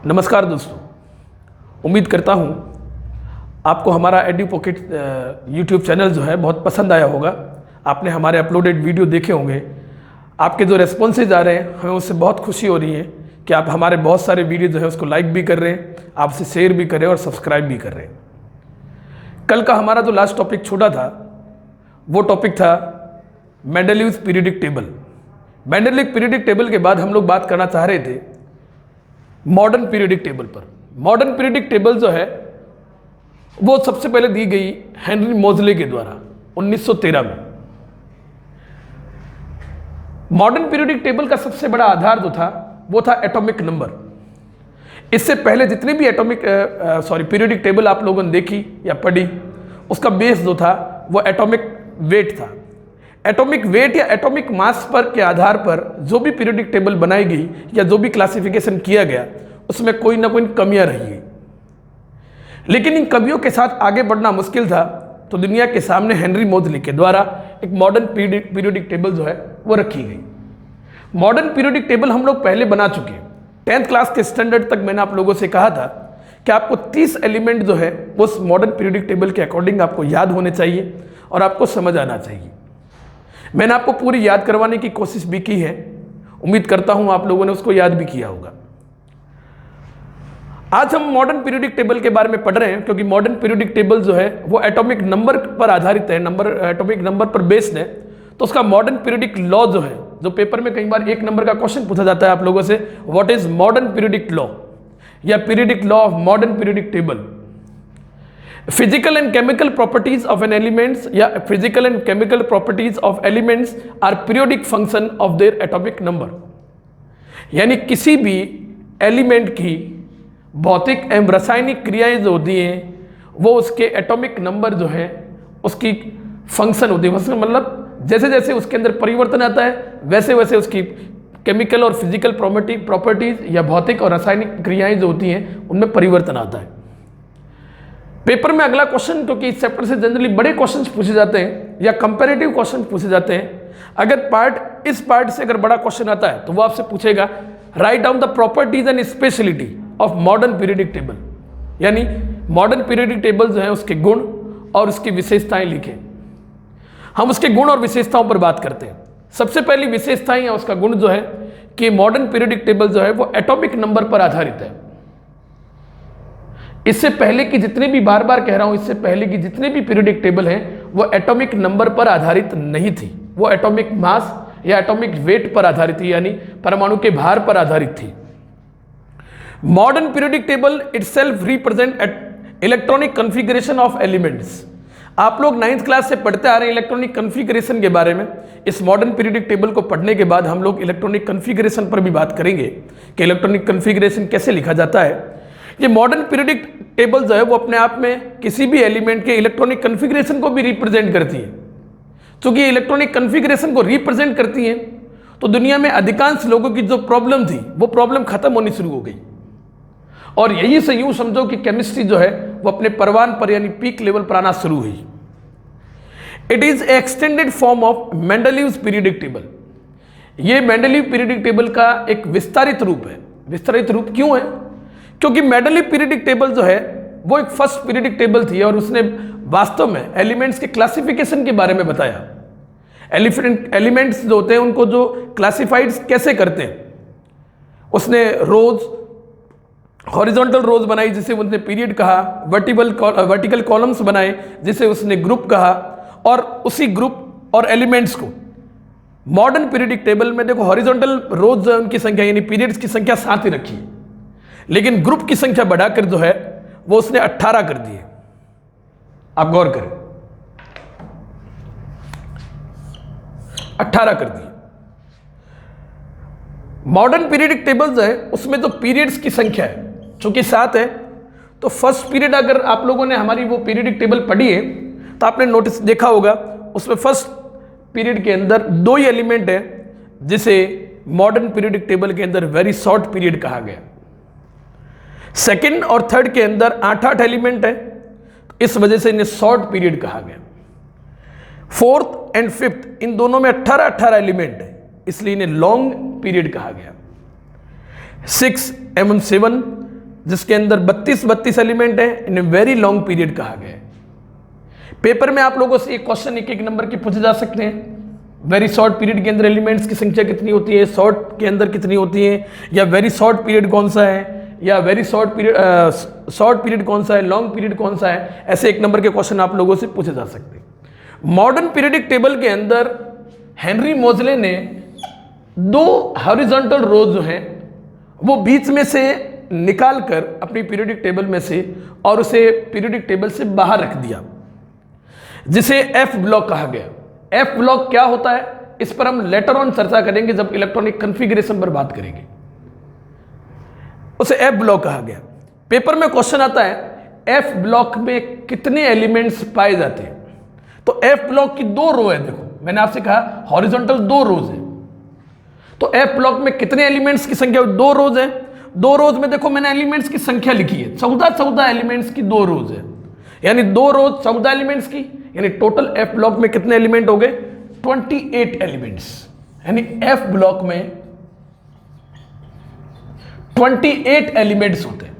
नमस्कार दोस्तों, उम्मीद करता हूँ आपको हमारा एडू पॉकेट यूट्यूब चैनल जो है बहुत पसंद आया होगा। आपने हमारे अपलोडेड वीडियो देखे होंगे। आपके जो रेस्पॉन्सेज आ रहे हैं हमें उससे बहुत खुशी हो रही है कि आप हमारे बहुत सारे वीडियो जो है उसको लाइक भी कर रहे हैं, आपसे शेयर भी कर रहे हैं और सब्सक्राइब भी कर रहे हैं। कल का हमारा जो लास्ट टॉपिक छोड़ा था वो टॉपिक था Mendeleev's periodic table. Mendeleev periodic table के बाद हम लोग बात करना चाह रहे थे मॉडर्न पीरियडिक टेबल पर। मॉडर्न पीरियडिक टेबल जो है वो सबसे पहले दी गई हेनरी मोजले के द्वारा 1913 में। मॉडर्न पीरियडिक टेबल का सबसे बड़ा आधार जो था वो था एटॉमिक नंबर। इससे पहले जितनी भी पीरियडिक टेबल आप लोगों ने देखी या पढ़ी, उसका बेस जो था वो एटॉमिक वेट था। एटॉमिक वेट या एटॉमिक मास पर के आधार पर जो भी पीरियडिक टेबल बनाई गई या जो भी क्लासिफिकेशन किया गया उसमें कोई ना कोई कमियां रही है। लेकिन इन कमियों के साथ आगे बढ़ना मुश्किल था, तो दुनिया के सामने हेनरी मोजले के द्वारा एक मॉडर्न पीरियडिक टेबल जो है वो रखी गई। मॉडर्न पीरियडिक टेबल हम लोग पहले बना चुके हैं। 10th क्लास के स्टैंडर्ड तक मैंने आप लोगों से कहा था कि आपको 30 एलिमेंट जो है उस मॉडर्न पीरियडिक टेबल के अकॉर्डिंग आपको याद होने चाहिए और आपको समझ आना चाहिए। मैंने आपको पूरी याद करवाने की कोशिश भी की है। उम्मीद करता हूं आप लोगों ने उसको याद भी किया होगा। आज हम मॉडर्न पीरियडिक टेबल के बारे में पढ़ रहे हैं क्योंकि मॉडर्न पीरियडिक टेबल जो है वो एटॉमिक नंबर पर आधारित है, एटॉमिक नंबर पर बेस्ड है। तो उसका मॉडर्न पीरियडिक लॉ जो है, जो पेपर में कई बार 1 नंबर का क्वेश्चन पूछा जाता है आप लोगों से, what is modern periodic law या periodic law of modern periodic table. Physical and chemical properties of an elements या physical and chemical properties of elements are periodic function of their atomic number। यानी किसी भी element की भौतिक एवं रासायनिक क्रियाएं जो होती हैं वो उसके एटॉमिक नंबर जो है उसकी फंक्शन होती है। मतलब जैसे जैसे उसके अंदर परिवर्तन आता है वैसे वैसे उसकी केमिकल और फिजिकल प्रॉपर्टीज या भौतिक और रासायनिक क्रियाएं जो होती हैं उनमें परिवर्तन आता है। पेपर में अगला क्वेश्चन, क्योंकि इस चैप्टर से जनरली बड़े क्वेश्चंस पूछे जाते हैं या कंपैरेटिव क्वेश्चन पूछे जाते हैं, अगर इस पार्ट से अगर बड़ा क्वेश्चन आता है तो वो आपसे पूछेगा write down the properties and speciality of modern periodic table. यानी मॉडर्न पीरियडिक टेबल जो है उसके गुण और उसकी विशेषताएं लिखें। हम उसके गुण और विशेषताओं पर बात करते हैं। सबसे पहली विशेषताएं या उसका गुण जो है कि मॉडर्न पीरियडिक टेबल जो है वो एटॉमिक नंबर पर आधारित है। इससे पहले की जितने भी, बार बार कह रहा हूं, इससे पहले की जितने भी पीरियडिक टेबल हैं वो एटॉमिक नंबर पर आधारित नहीं थी, वो एटॉमिक मास या एटॉमिक वेट पर आधारित थी, यानी परमाणु के भार पर आधारित थी। Modern periodic table itself represent electronic configuration of elements. आप लोग 9th क्लास से पढ़ते आ रहे हैं इलेक्ट्रॉनिक कॉन्फ़िगरेशन के बारे में। इस मॉडर्न पीरियडिक टेबल को पढ़ने के बाद हम लोग इलेक्ट्रॉनिक कॉन्फ़िगरेशन पर भी बात करेंगे कि इलेक्ट्रॉनिक कॉन्फ़िगरेशन कैसे लिखा जाता है। ये मॉडर्न पीरियडिक टेबल जो है वो अपने आप में किसी भी एलिमेंट के इलेक्ट्रॉनिक कॉन्फ़िगरेशन को भी रिप्रेजेंट करती है। क्योंकि इलेक्ट्रॉनिक कॉन्फ़िगरेशन को रिप्रेजेंट करती है तो दुनिया में अधिकांश लोगों की जो प्रॉब्लम थी वो प्रॉब्लम खत्म होनी शुरू हो गई। और यही से यूं समझो कि केमिस्ट्री जो है वो अपने परवान पर यानी पीक लेवल पर आना शुरू हुई। It is extended form of Mendeleev's periodic table. ये मेंडलीव पीरियडिक टेबल का एक विस्तारित रूप है। विस्तारित रूप क्यों है? क्योंकि मेंडलीव पीरियडिक टेबल जो है वो एक फर्स्ट पीरियडिक टेबल थी और उसने वास्तव में एलिमेंट्स के क्लासिफिकेशन के बारे में बताया। एलिमेंट्स जो होते हैं उनको जो क्लासिफाइड कैसे करते हैं, उसने रोज, हॉरिजॉन्टल रोज बनाई जिसे उसने पीरियड कहा, वर्टिकल कॉलम्स बनाए जिसे उसने ग्रुप कहा, और उसी ग्रुप और एलिमेंट्स को मॉडर्न पीरियडिक टेबल में देखो हॉरिजॉन्टल रोज उनकी संख्या यानी पीरियड्स की संख्या 7 ही रखी, लेकिन ग्रुप की संख्या बढ़ाकर जो है वो उसने 18 कर दी है। आप गौर करें, 18 कर दी। मॉडर्न पीरियडिक टेबल जो है उसमें तो पीरियड्स की संख्या है चूंकि 7 है, तो फर्स्ट पीरियड, अगर आप लोगों ने हमारी वो पीरियडिक टेबल पढ़ी है तो आपने नोटिस देखा होगा उसमें फर्स्ट पीरियड के अंदर 2 ही एलिमेंट है जिसे मॉडर्न पीरियडिक टेबल के अंदर वेरी शॉर्ट पीरियड कहा गया। सेकंड और थर्ड के अंदर 8 एलिमेंट है, इस वजह से इन्हें शॉर्ट पीरियड कहा गया। फोर्थ एंड फिफ्थ इन दोनों में 18 एलिमेंट है, इसलिए इन्हें लॉन्ग पीरियड कहा गया। 6 एवं 7 जिसके अंदर 32 एलिमेंट है, इन्हें वेरी लॉन्ग पीरियड कहा गया है। पेपर में आप लोगों से एक क्वेश्चन एक नंबर के पूछे जा सकते हैं। वेरी शॉर्ट पीरियड के अंदर एलिमेंट्स की संख्या कितनी होती है, शॉर्ट के अंदर कितनी होती है, या वेरी शॉर्ट पीरियड कौन सा है, या वेरी शॉर्ट पीरियड कौन सा है, लॉन्ग पीरियड कौन सा है, ऐसे एक नंबर के क्वेश्चन आप लोगों से पूछे जा सकते हैं। मॉडर्न पीरियडिक टेबल के अंदर हेनरी मोजले ने 2 हॉरिजॉन्टल रोज जो हैं वो बीच में से निकाल कर अपनी पीरियडिक टेबल में से और उसे पीरियडिक टेबल से बाहर रख दिया, जिसे एफ ब्लॉक कहा गया। एफ ब्लॉक क्या होता है, इस पर हम लेटर ऑन चर्चा करेंगे जब इलेक्ट्रॉनिक कॉन्फ़िगरेशन पर बात करेंगे। उसे एफ ब्लॉक कहा गया। पेपर में क्वेश्चन आता है एफ ब्लॉक में कितने एलिमेंट्स पाए जाते हैं। तो एफ ब्लॉक की 2 रो है। देखो मैंने आपसे कहा हॉरिजॉन्टल 2 रोज है, तो एफ ब्लॉक में कितने एलिमेंट्स की संख्या, 2 रोज है। 2 रोज में देखो मैंने एलिमेंट्स की संख्या लिखी है, 14 एलिमेंट्स की 2 रोज है, यानी 2 रोज 14 एलिमेंट्स की, यानी टोटल एफ ब्लॉक में कितने एलिमेंट हो गए, 28 एलिमेंट्स। यानी एफ ब्लॉक में 28 एलिमेंट्स होते हैं।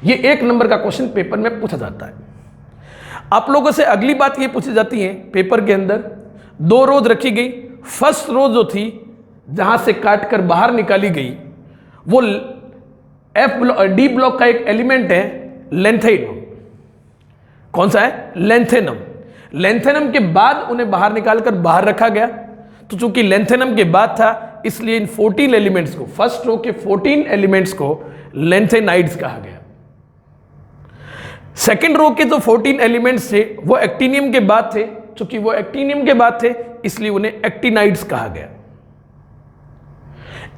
ये एक नंबर का क्वेश्चन पेपर में पूछा जाता है। आप लोगों से अगली बात ये पूछी जाती है पेपर के अंदर, 2 रोज रखी गई। फर्स्ट रोज जो थी जहां से काट कर बाहर निकाली गई वो एफ ब्लॉक डी ब्लॉक का एक एलिमेंट है लेंथेनम। कौन सा है, लेंथेनम। लेंथेनम के बाद उन्हें बाहर निकालकर बाहर रखा गया। तो चूंकि लेंथेनम के बाद था इसलिए इन 14 एलिमेंट्स को, फर्स्ट रो के 14 एलिमेंट्स को लेंथेनाइड्स कहा गया। सेकेंड रो के जो 14 एलिमेंट्स थे वो एक्टिनियम के बाद थे, चूंकि वो एक्टिनियम के बाद थे इसलिए उन्हें एक्टिनाइड्स कहा गया।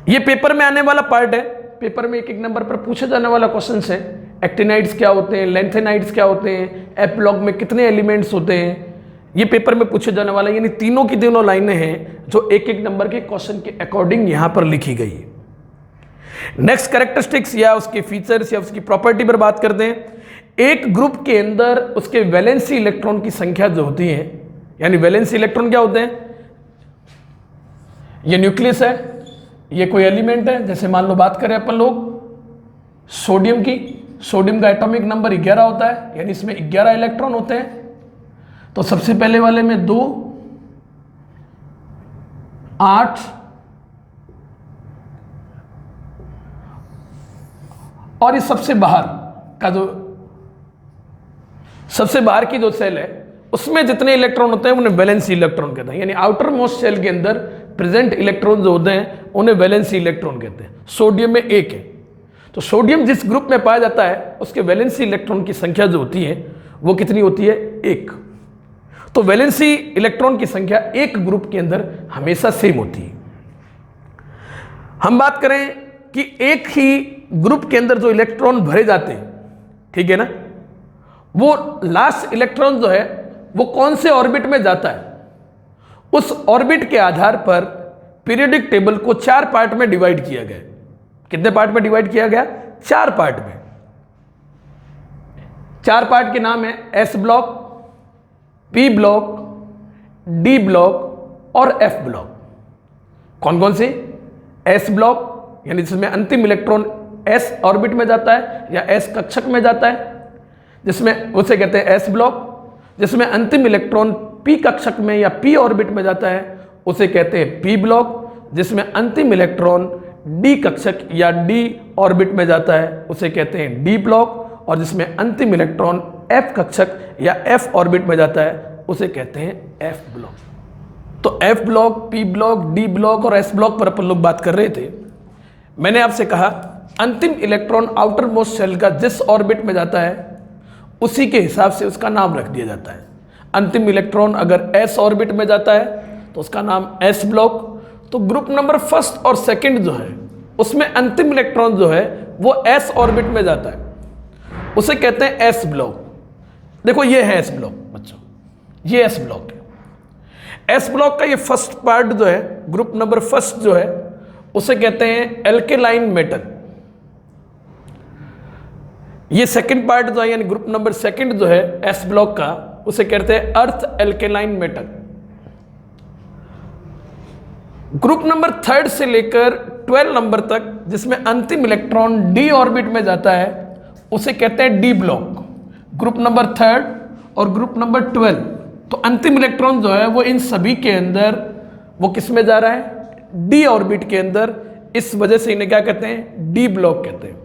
ये पेपर में आने वाला पार्ट है। पेपर में एक नंबर पर पूछे जाने वाला क्वेश्चन है, एक्टिनाइड्स क्या होते हैं, लेंथेनाइड्स क्या होते हैं, एफ ब्लॉक में कितने एलिमेंट्स होते हैं, ये पेपर में पूछे जाने वाला। यानी तीनों की तीनों लाइनें हैं जो एक नंबर के क्वेश्चन के अकॉर्डिंग यहां पर लिखी गई है। नेक्स्ट कैरेक्टरिस्टिक्स या उसके फीचर्स या उसकी प्रॉपर्टी पर बात करते हैं। एक ग्रुप के अंदर उसके वैलेंसी इलेक्ट्रॉन की संख्या जो होती है, यानी वैलेंसी इलेक्ट्रॉन क्या होते हैं, ये न्यूक्लियस है, ये कोई एलिमेंट है। जैसे मान लो बात करें अपन लोग सोडियम की, सोडियम का एटॉमिक नंबर 11 होता है, यानी इसमें 11 इलेक्ट्रॉन होते हैं। तो सबसे पहले वाले में 2, 8 और इस सबसे बाहर का जो सबसे बाहर की जो सेल है उसमें जितने इलेक्ट्रॉन होते हैं उन्हें वैलेंसी इलेक्ट्रॉन कहते हैं। यानी आउटर मोस्ट सेल के अंदर प्रेजेंट इलेक्ट्रॉन जो होते हैं उन्हें वैलेंसी इलेक्ट्रॉन कहते हैं। सोडियम में 1 है, तो सोडियम जिस ग्रुप में पाया जाता है उसके वैलेंसी इलेक्ट्रॉन की संख्या जो होती है वो कितनी होती है, 1। तो वैलेंसी इलेक्ट्रॉन की संख्या एक ग्रुप के अंदर हमेशा सेम होती है। हम बात करें कि एक ही ग्रुप के अंदर जो इलेक्ट्रॉन भरे जाते हैं, ठीक है ना, वो लास्ट इलेक्ट्रॉन जो है वो कौन से ऑर्बिट में जाता है, उस ऑर्बिट के आधार पर पीरियोडिक टेबल को 4 पार्ट में डिवाइड किया गया। कितने पार्ट में डिवाइड किया गया, 4 पार्ट में। 4 पार्ट के नाम है S block, P block, D block और एफ ब्लॉक। कौन कौन से, एस ब्लॉक यानी जिसमें अंतिम इलेक्ट्रॉन एस ऑर्बिट में जाता है या एस कक्षक में जाता है, जिसमें उसे कहते हैं एस ब्लॉक। जिसमें अंतिम इलेक्ट्रॉन पी कक्षक में या पी ऑर्बिट में जाता है उसे कहते हैं पी ब्लॉक। जिसमें अंतिम इलेक्ट्रॉन डी कक्षक या डी ऑर्बिट में जाता है उसे कहते हैं डी ब्लॉक। और जिसमें अंतिम इलेक्ट्रॉन एफ कक्षक या एफ ऑर्बिट में जाता है उसे कहते हैं एफ ब्लॉक। तो F block, P block, D block और एस ब्लॉक पर अपन लोग बात कर रहे थे। मैंने आपसे कहा अंतिम इलेक्ट्रॉन आउटर मोस्ट शेल का जिस ऑर्बिट में जाता है उसी के हिसाब से उसका नाम रख दिया जाता है। अंतिम इलेक्ट्रॉन अगर एस ऑर्बिट में जाता है तो उसका नाम एस ब्लॉक। तो ग्रुप नंबर फर्स्ट और सेकंड जो है उसमें अंतिम इलेक्ट्रॉन जो है वो एस ऑर्बिट में जाता है, उसे कहते हैं एस ब्लॉक। देखो ये है एस ब्लॉक बच्चों, ये एस ब्लॉक है। एस ब्लॉक का ये फर्स्ट पार्ट जो है, ग्रुप नंबर फर्स्ट जो है उसे कहते हैं एल्केलाइन मेटल। ये सेकंड पार्ट जो है यानी ग्रुप नंबर सेकंड जो है एस ब्लॉक का उसे कहते हैं earth alkaline metal. Group number third से लेकर 12 नंबर तक जिसमें अंतिम इलेक्ट्रॉन डी ऑर्बिट में जाता है उसे कहते हैं डी ब्लॉक। ग्रुप नंबर 3 और ग्रुप नंबर 12, तो अंतिम इलेक्ट्रॉन जो है वो इन सभी के अंदर वो किस में जा रहा है, डी ऑर्बिट के अंदर। इस वजह से इन्हें क्या कहते हैं, डी ब्लॉक कहते हैं।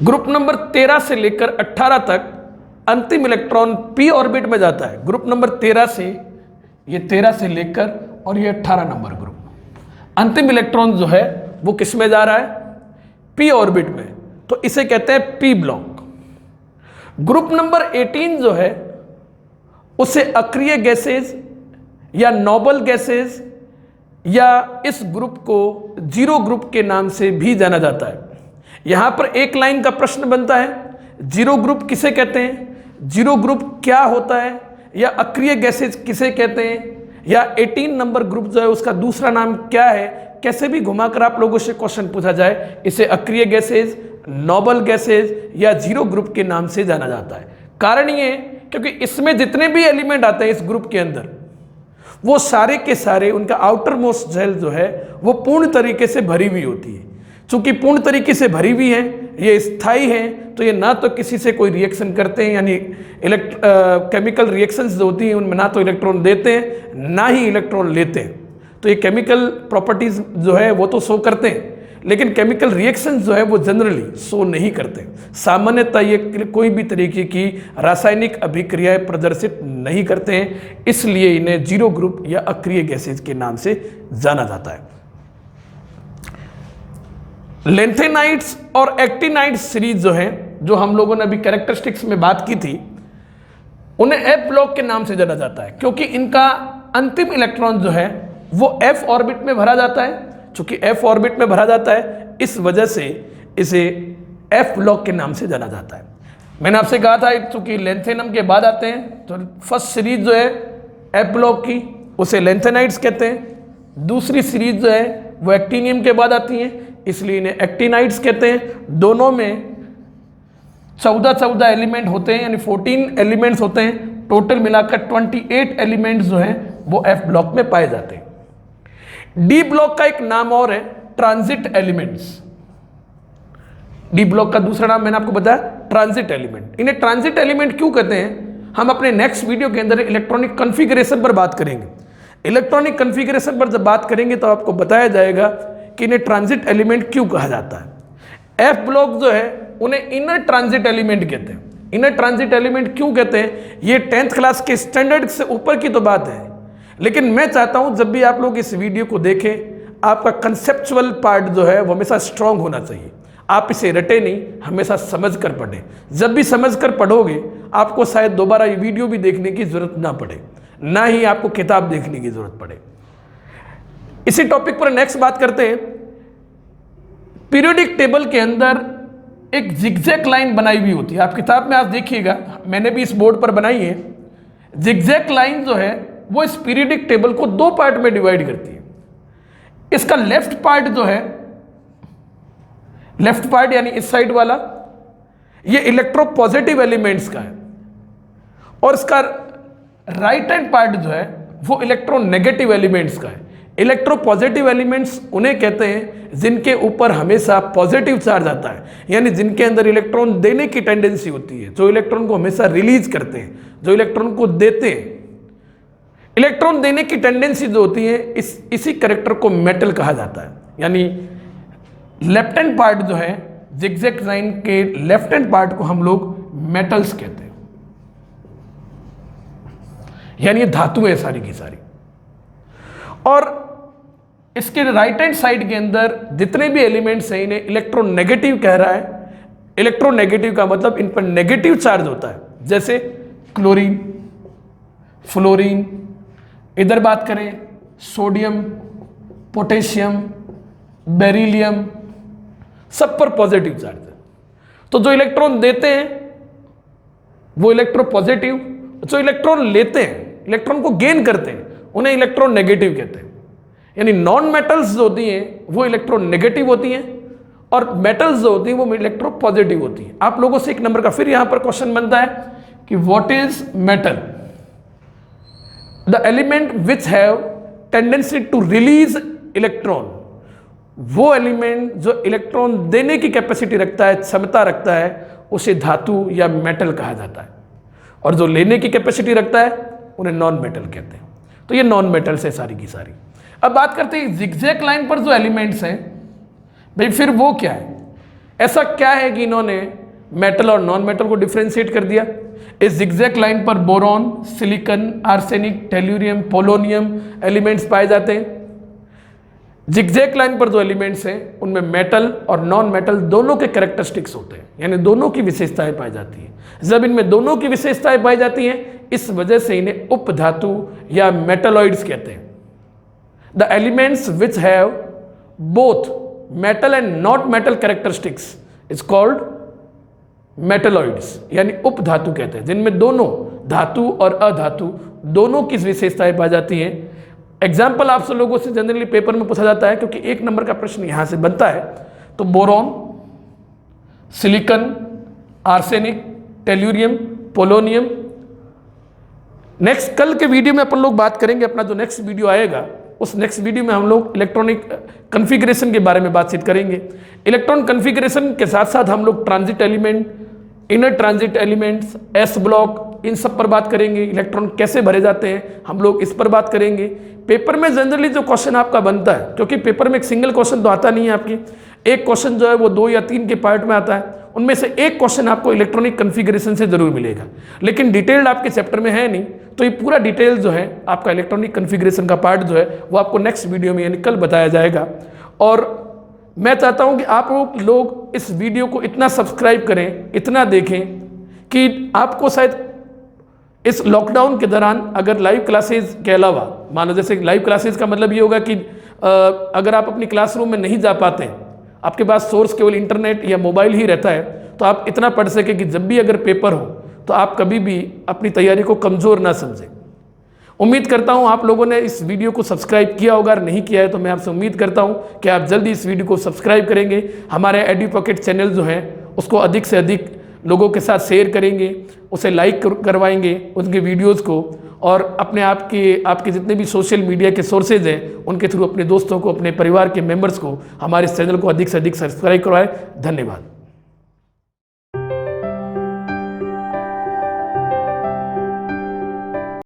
ग्रुप नंबर 13 से लेकर 18 तक अंतिम इलेक्ट्रॉन पी ऑर्बिट में जाता है। ग्रुप नंबर 13 से, ये 13 से लेकर और ये 18 नंबर ग्रुप, अंतिम इलेक्ट्रॉन जो है वो किस में जा रहा है, पी ऑर्बिट में, तो इसे कहते हैं पी ब्लॉक। ग्रुप नंबर 18 जो है उसे अक्रिय गैसेज या नोबल गैसेज या इस ग्रुप को जीरो ग्रुप के नाम से भी जाना जाता है। यहां पर एक लाइन का प्रश्न बनता है, जीरो ग्रुप किसे कहते हैं, जीरो ग्रुप क्या होता है, या अक्रिय गैसेज किसे कहते हैं, या 18 नंबर ग्रुप जो है उसका दूसरा नाम क्या है। कैसे भी घुमाकर आप लोगों से क्वेश्चन पूछा जाए, इसे अक्रिय गैसेज, नोबल गैसेज या जीरो ग्रुप के नाम से जाना जाता है। कारण ये क्योंकि इसमें जितने भी एलिमेंट आते हैं इस ग्रुप के अंदर, वो सारे के सारे उनका आउटर मोस्ट शेल जो है वो पूर्ण तरीके से भरी हुई होती है। चूंकि पूर्ण तरीके से भरी हुई है, ये स्थायी है, तो ये ना तो किसी से कोई रिएक्शन करते हैं, यानी केमिकल रिएक्शंस जो होती हैं उनमें ना तो इलेक्ट्रॉन देते हैं ना ही इलेक्ट्रॉन लेते हैं। तो ये केमिकल प्रॉपर्टीज जो है वो तो शो करते हैं, लेकिन केमिकल रिएक्शंस जो है वो जनरली शो नहीं करते। सामान्यतः ये कोई भी तरीके की रासायनिक अभिक्रियाएं प्रदर्शित नहीं करते हैं, इसलिए इन्हें जीरो ग्रुप या अक्रिय गैसेज के नाम से जाना जाता है। लेंथेनाइट्स और एक्टिनाइट्स सीरीज जो है, जो हम लोगों ने अभी कैरेक्टरिस्टिक्स में बात की थी, उन्हें एफ ब्लॉक के नाम से जाना जाता है, क्योंकि इनका अंतिम इलेक्ट्रॉन जो है वो एफ ऑर्बिट में भरा जाता है। चूंकि एफ ऑर्बिट में भरा जाता है, इस वजह से इसे एफ ब्लॉक के नाम से जाना जाता है। मैंने आपसे कहा था चूंकि लेंथेनम के बाद आते हैं, तो फर्स्ट सीरीज जो है एफ ब्लॉक की उसे लेंथेनाइट्स कहते हैं। दूसरी सीरीज जो है वो एक्टिनियम के बाद आती है, इसलिए इन्हें एक्टिनाइट्स कहते हैं। दोनों में 14 एलिमेंट होते हैं, यानी 14 एलिमेंट्स होते हैं। टोटल मिलाकर 28 एलिमेंट्स जो हैं वो एफ ब्लॉक में पाए जाते हैं। डी ब्लॉक का एक नाम और है ट्रांजिट एलिमेंट्स। डी ब्लॉक का दूसरा नाम मैंने आपको बताया ट्रांजिट एलिमेंट। इन्हें ट्रांजिट एलिमेंट क्यों कहते हैं, हम अपने नेक्स्ट वीडियो के अंदर इलेक्ट्रॉनिक कॉन्फ़िगरेशन पर बात करेंगे। इलेक्ट्रॉनिक कॉन्फ़िगरेशन पर जब बात करेंगे तो आपको बताया जाएगा कि इन्हें ट्रांजिट एलिमेंट क्यों कहा जाता है। एफ ब्लॉक जो है उन्हें इनर ट्रांजिट एलिमेंट कहते हैं। इनर ट्रांजिट एलिमेंट क्यों कहते हैं, ये 10th क्लास के स्टैंडर्ड से ऊपर की तो बात है, लेकिन मैं चाहता हूं जब भी आप लोग इस वीडियो को देखें, आपका कंसेप्चुअल पार्ट जो है वो हमेशा स्ट्रांग होना चाहिए। आप इसे रटे नहीं, हमेशा समझ कर पढ़ें। जब भी समझ कर पढ़ोगे आपको शायद दोबारा ये वीडियो भी देखने की जरूरत ना पड़े, ना ही आपको किताब देखने की जरूरत पड़े। इसी टॉपिक पर नेक्स्ट बात करते हैं। पीरियोडिक टेबल के अंदर एक जिगजैग लाइन बनाई हुई होती है, आप किताब में आज देखिएगा, मैंने भी इस बोर्ड पर बनाई है। जिगजैग लाइन जो है वो इस पीरियोडिक टेबल को दो पार्ट में डिवाइड करती है। इसका लेफ्ट पार्ट जो है, लेफ्ट पार्ट यानी इस साइड वाला, ये इलेक्ट्रोपॉजिटिव एलिमेंट्स का है, और इसका राइट हैंड पार्ट जो है वो इलेक्ट्रोनेगेटिव एलिमेंट्स का है। इलेक्ट्रोपॉजिटिव एलिमेंट्स उन्हें कहते हैं जिनके ऊपर हमेशा पॉजिटिव चार्ज आता है, यानी जिनके अंदर इलेक्ट्रॉन देने की टेंडेंसी होती है, जो इलेक्ट्रॉन को हमेशा रिलीज करते हैं, जो इलेक्ट्रॉन को देते हैं। इलेक्ट्रॉन देने की टेंडेंसी जो होती है, इसी कैरेक्टर को मेटल कहा जाता है। यानी लेफ्ट हैंड पार्ट जो है जिगजैग लाइन के लेफ्ट हैंड पार्ट को हम लोग मेटल्स कहते हैं, यानी ये धातु है सारी की सारी। और इसके राइट हैंड साइड के अंदर जितने भी एलिमेंट्स हैं इन्हें इलेक्ट्रोनेगेटिव कह रहा है। इलेक्ट्रोनेगेटिव का मतलब इन पर नेगेटिव चार्ज होता है, जैसे क्लोरीन, फ्लोरीन, इधर बात करें सोडियम, पोटेशियम, बेरिलियम, सब पर पॉजिटिव चार्ज है। तो जो इलेक्ट्रॉन देते हैं वो इलेक्ट्रोपॉजिटिव, जो इलेक्ट्रॉन लेते हैं, इलेक्ट्रॉन को गेन करते हैं, उन्हें इलेक्ट्रॉन नेगेटिव कहते हैं। यानी नॉन मेटल्स जो होती हैं वो इलेक्ट्रॉन नेगेटिव होती हैं, और मेटल्स जो होती हैं वो इलेक्ट्रोपॉजिटिव होती हैं। आप लोगों से एक नंबर का फिर यहां पर क्वेश्चन बनता है कि what is metal? The element which have tendency to release electron, वो एलिमेंट जो इलेक्ट्रॉन देने की कैपेसिटी रखता है, क्षमता रखता है, उसे धातु या मेटल कहा जाता है, और जो लेने की कैपेसिटी रखता है उन्हें नॉन मेटल कहते हैं। तो ये नॉन मेटल्स है सारी की सारी। अब बात करते हैं जिगजैग लाइन पर जो एलिमेंट्स हैं, भाई फिर वो क्या है? ऐसा क्या है कि इन्होंने मेटल और नॉन मेटल को डिफ्रेंशिएट कर दिया? इस जिगजैग लाइन पर boron, silicon, arsenic, tellurium, polonium elements पाए जाते हैं। जिगजैग लाइन पर जो एलिमेंट्स हैं उनमें मेटल और नॉन मेटल दोनों के कैरेक्टरिस्टिक्स होते हैं, यानी दोनों की विशेषताएं पाई जाती हैं। जब इनमें दोनों की विशेषताएं पाई जाती हैं, इस वजह से इन्हें उपधातु या मेटलॉइड्स कहते हैं। The elements which have both metal and not metal characteristics is called metalloids, यानी उपधातु कहते हैं, जिनमें दोनों धातु और अधातु दोनों की विशेषताएं पाई जाती हैं। एग्जाम्पल आप सब लोगों से जनरली पेपर में पूछा जाता है, क्योंकि 1 नंबर का प्रश्न यहां से बनता है। तो boron, silicon, arsenic, tellurium, polonium. Next कल के वीडियो में अपन लोग बात करेंगे, अपना जो नेक्स्ट वीडियो आएगा उस नेक्स्ट वीडियो में हम लोग इलेक्ट्रॉनिक कन्फिग्रेशन के बारे में बातचीत करेंगे। इलेक्ट्रॉन कन्फिग्रेशन के साथ साथ हम लोग transit element, inner transit elements, S block, इन सब पर बात करेंगे। इलेक्ट्रॉन कैसे भरे जाते हैं हम लोग इस पर बात करेंगे। पेपर में जनरली जो क्वेश्चन आपका बनता है, क्योंकि पेपर में एक सिंगल क्वेश्चन तो आता नहीं है आपकी, एक क्वेश्चन जो है वो 2 या 3 के पार्ट में आता है, उनमें से एक क्वेश्चन आपको इलेक्ट्रॉनिक कन्फिग्रेशन से जरूर मिलेगा, लेकिन डिटेल्ड आपके चैप्टर में है नहीं। तो ये पूरा डिटेल जो है आपका इलेक्ट्रॉनिक कन्फिग्रेशन का पार्ट जो है वो आपको नेक्स्ट वीडियो में यानी कल बताया जाएगा। और मैं चाहता हूं कि आप लोग इस वीडियो को इतना सब्सक्राइब करें, इतना देखें कि आपको शायद इस लॉकडाउन के दौरान अगर लाइव क्लासेस के अलावा, मान लो जैसे लाइव क्लासेस का मतलब ये होगा कि अगर आप अपनी क्लासरूम में नहीं जा पाते हैं, आपके पास सोर्स केवल इंटरनेट या मोबाइल ही रहता है, तो आप इतना पढ़ सके कि जब भी अगर पेपर हो तो आप कभी भी अपनी तैयारी को कमज़ोर ना समझें। उम्मीद करता हूं आप लोगों ने इस वीडियो को सब्सक्राइब किया होगा, अगर नहीं किया है तो मैं आपसे उम्मीद करता हूं कि आप जल्दी इस वीडियो को सब्सक्राइब करेंगे। हमारे एडुपॉकेट चैनल जो है उसको अधिक से अधिक लोगों के साथ शेयर करेंगे, उसे लाइक करवाएंगे उनके वीडियोज़ को, और अपने आपके जितने भी सोशल मीडिया के सोर्सेज हैं उनके थ्रू अपने दोस्तों को, अपने परिवार के मेंबर्स को हमारे इस चैनल को अधिक से अधिक सब्सक्राइब करवाएं। धन्यवाद।